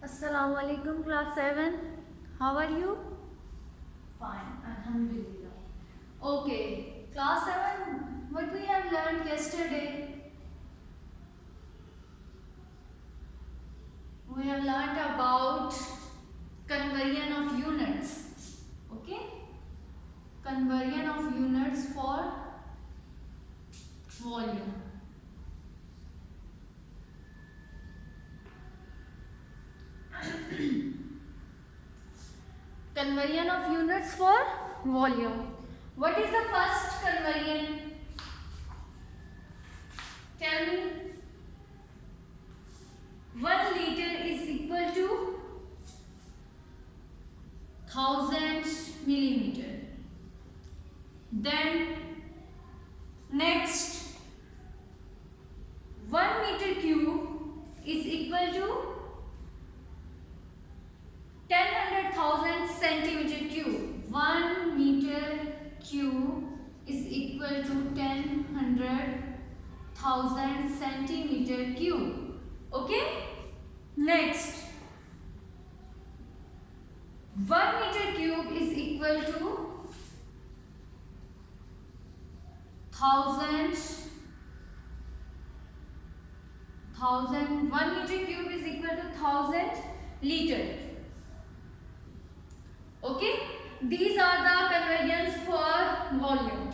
Assalamualaikum class 7. How are you? Fine, Alhamdulillah. Okay, class 7, what we have learned yesterday? We have learned about conversion of units. Okay? Conversion of units for volume. Conversion of units for volume. What is the first conversion? Tell me. 1 liter is equal to 1000 millimeter. Then next 1 meter cube is equal to 10,000 centimeter cube. 1 meter cube is equal to 10,000 centimeter cube. Okay? Next, 1 meter cube is equal to 1 meter cube is equal to 1000 liter. Okay, these are the conversions for volume.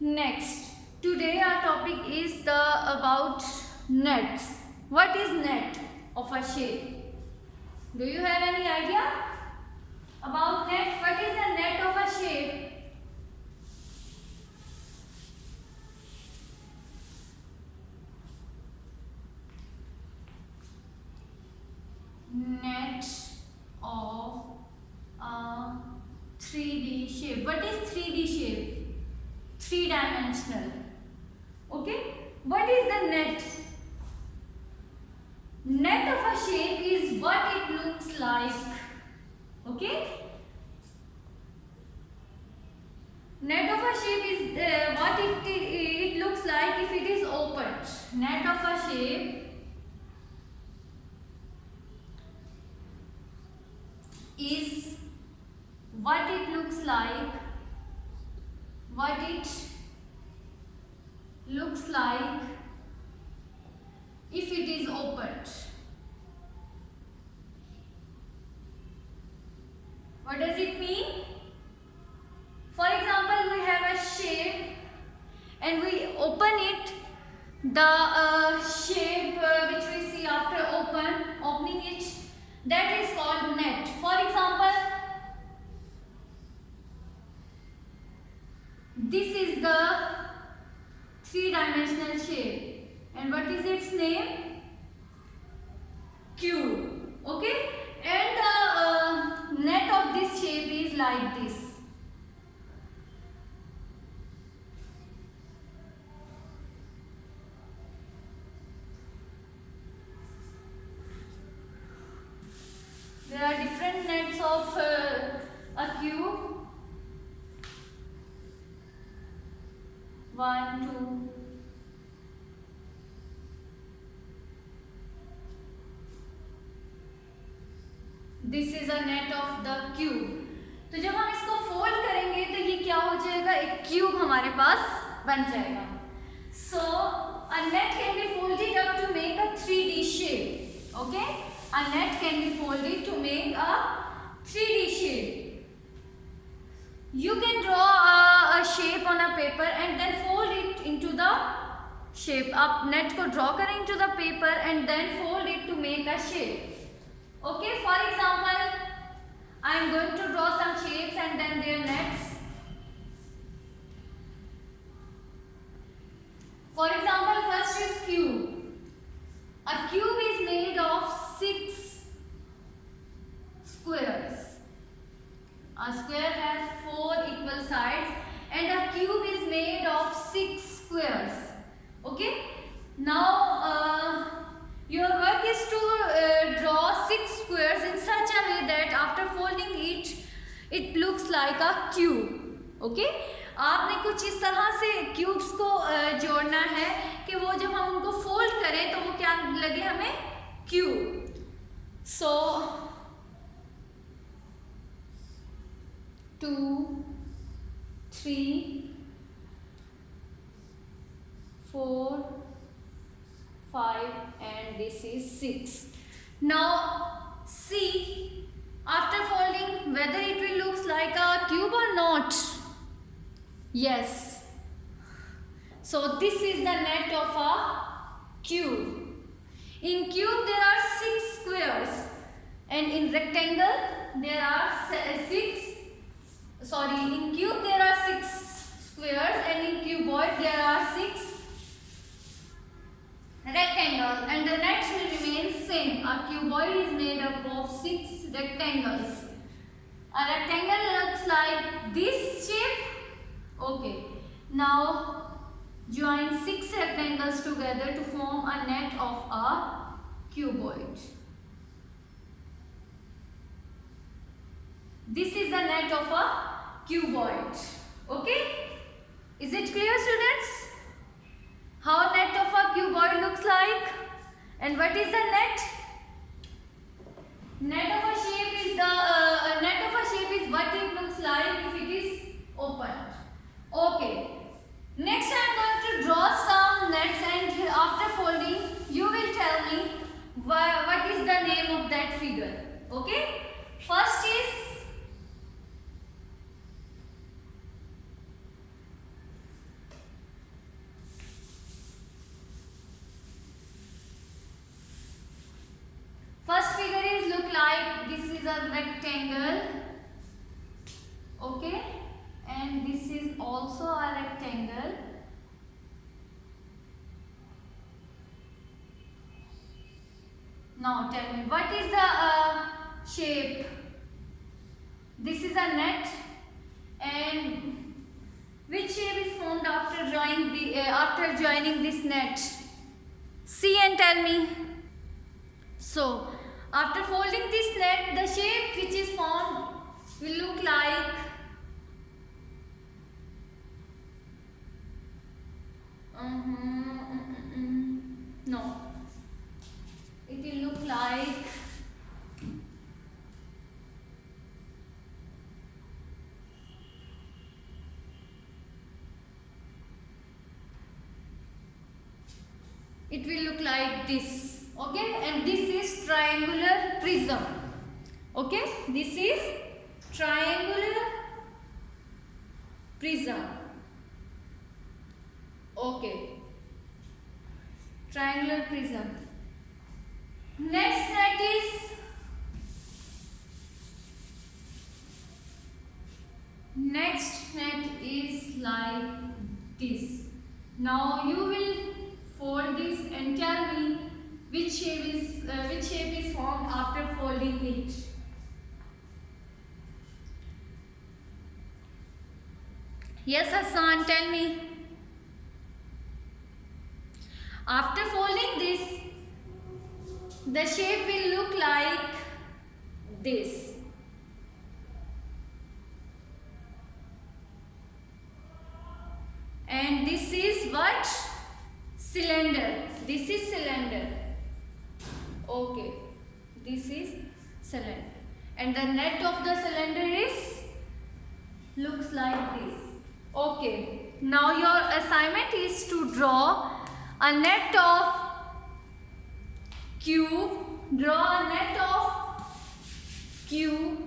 Next, today our topic is about nets. What is net of a shape? Do you have any idea about net? What is the net of a shape? Net of a 3D shape. What is 3D shape? 3-dimensional. Okay, what is the net? Net of a shape is what it looks like. Okay, net of a shape is what it looks like if it is opened. Net of a shape is what it looks like, if it is opened. What does it mean? For example, we have a shape and we open it. The shape which we see after opening it, that is called net. For example, this is the 3-dimensional shape. And what is its name? Cube. Okay? And the net of this shape is like this. There are different nets of a cube. 1, 2. This is a net of the cube. तो जब हम इसको fold करेंगे तो ये क्या हो जाएगा? एक क्यूब हमारे पास बन जाएगा. So a net can be folded up to make a 3D shape. Okay? A net can be folded to make a 3D shape. You can draw a shape on a paper and then fold it into the shape. आप net को draw करें into the paper and then fold it to make a shape. Okay, for example, I am going to draw some shapes and then their nets. For example, first is cube. A cube is made of 6 squares. A square has 4 equal sides and a cube is made of 6 squares. Okay, now your work is to draw 6 squares in such a way that after folding it looks like a cube. Okay, आपने कुछ इस तरह से cubes को जोड़ना है कि वो जब हम उनको फोल्ड करें तो वो क्या लगे हमें cube. So 2, 3, 4, 5 and this is 6. Now see, after folding, whether it will looks like a cube or not. Yes. So this is the net of a cube. In cube there are 6 squares and in rectangle there are 6. Sorry, in cube there are 6 squares and in cuboid there are 6 rectangles, and the net will remain same. A cuboid is made up of 6 rectangles. A rectangle looks like this shape. Okay. Now join 6 rectangles together to form a net of a cuboid. This is the net of a cuboid. Okay? Is it clear, students? How net of a cuboid looks like? And what is the net? Net of a shape is what it looks like if it is opened. Okay. Next I am going to draw some nets, and after folding you will tell me what is the name of that figure. Okay? First is look like this is a rectangle. Okay? And this is also a rectangle. Now tell me, what is the shape? This is a net, and which shape is formed after joining this net? See and tell me. So after folding this net, the shape which is formed will look like no, it will look like this. Okay, and this is triangular prism. Okay, this is triangular prism. Okay, triangular prism. Next net is like this. Now you will fold this and tell me which shape is formed after folding it. Yes, Hassan, tell me. After folding this, the shape will look like this. And this is what? Cylinder. This is cylinder. Okay. This is cylinder. And the net of the cylinder looks like this. Okay. Now your assignment is to draw a net of cube. Draw a net of cube.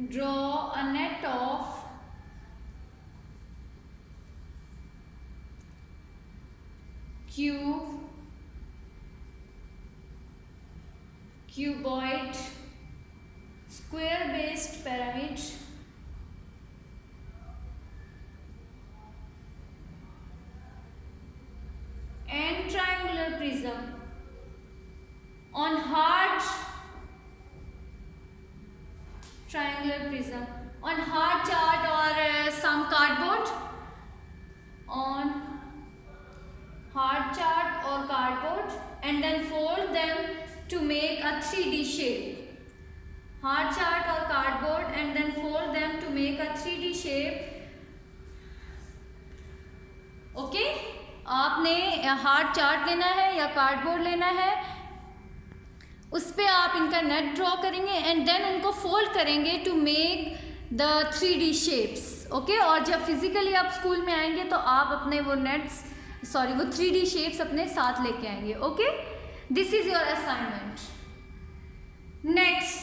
Draw a net of cube, cuboid, square-based pyramid, and triangular prism on hard triangular prism on hard chart or some cardboard, on hard chart or cardboard, and then fold them to make a 3D shape. Hard chart or cardboard and then fold them to make a 3D shape. Okay? आपने hard chart लेना है या cardboard लेना है, उस पे आप इनका नेट ड्रॉ करेंगे एंड देन उनको फोल्ड करेंगे to make the 3D shapes. Okay, और जब फिजिकली आप स्कूल में आएंगे तो आप अपने वो 3D शेप्स अपने साथ लेके आएंगे। Okay, this is your assignment. Next,